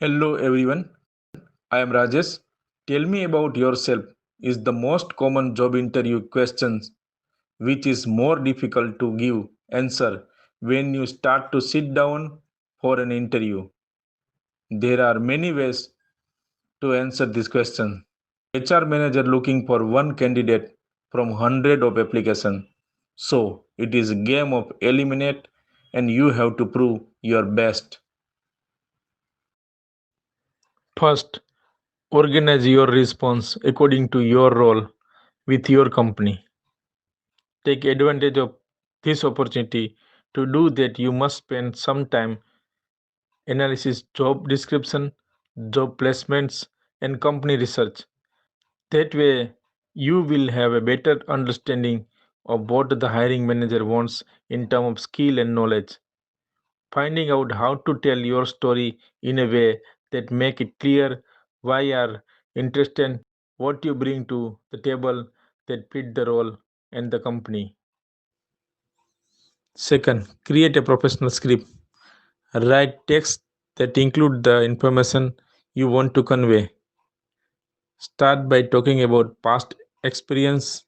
Hello everyone, I am Rajesh. Tell me about yourself is the most common job interview questions which is more difficult to give answer when you start to sit down for an interview. There are many ways to answer this question. HR manager looking for one candidate from hundred of applications. So it is a game of eliminate and you have to prove your best. First, organize your response according to your role with your company. Take advantage of this opportunity. To do that, you must spend some time analysis job description, job placements, and company research. That way, you will have a better understanding of what the hiring manager wants in terms of skill and knowledge. Finding out how to tell your story in a way that make it clear why you are interested, what you bring to the table that fit the role and the company. Second, create a professional script. Write text that include the information you want to convey. Start by talking about past experience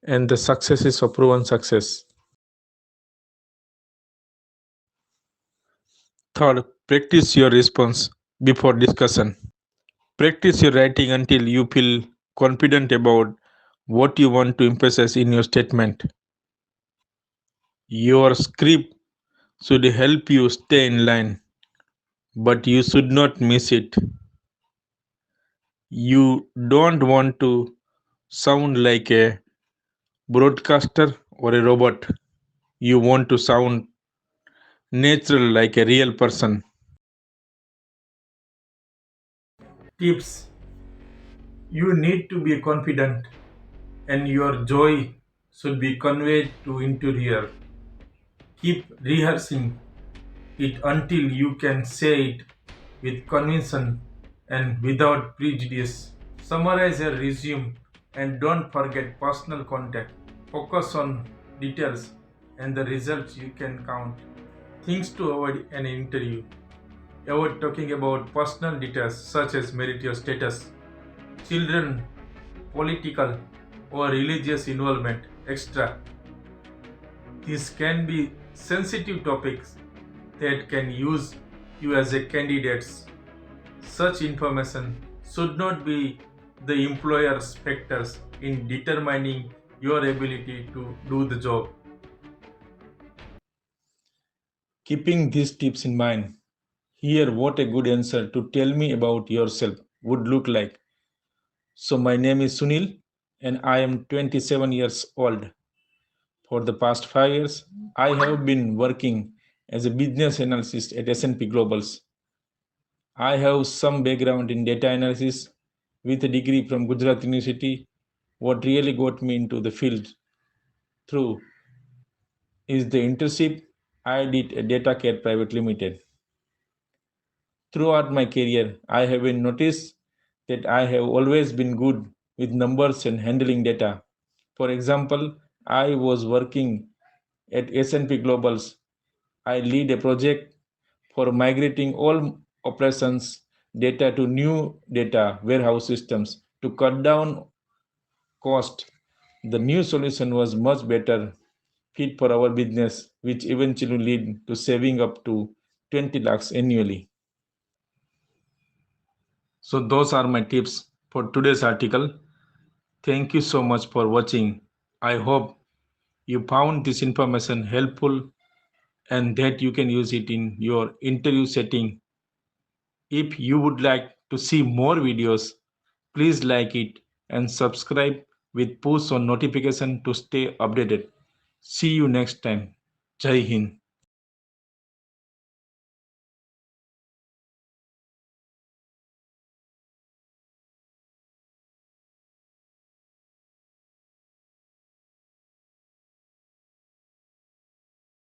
and the successes of proven success. Third, practice your response before discussion. Practice your writing until you feel confident about what you want to emphasize in your statement. Your script should help you stay in line, but you should not miss it. You don't want to sound like a broadcaster or a robot. You want to sound natural like a real person. Tips: you need to be confident and your joy should be conveyed to interior. Keep rehearsing it until you can say it with conviction and without prejudice. Summarize your resume and don't forget personal contact. Focus on details and the results you can count. Things to avoid in an interview. Avoid talking about personal details such as marital status, children, political or religious involvement, etc. These can be sensitive topics that can use you as a candidate. Such information should not be the employer's factors in determining your ability to do the job. Keeping these tips in mind, here what a good answer to tell me about yourself would look like. So my name is Sunil and I am 27 years old. For the past 5 years, I have been working as a business analyst at S&P Globals. I have some background in data analysis with a degree from Gujarat University. What really got me into the field through is the internship I did at DataCare Private Limited. Throughout my career, I have been noticed that I have always been good with numbers and handling data. For example, I was working at S&P Globals. I lead a project for migrating all operations data to new data warehouse systems to cut down cost. The new solution was much better fit for our business, which eventually lead to saving up to 20 lakhs annually. So those are my tips for today's article. Thank you so much for watching. I hope you found this information helpful and that you can use it in your interview setting. If you would like to see more videos, please like it and subscribe with push on notification to stay updated. See you next time. Jai Hind.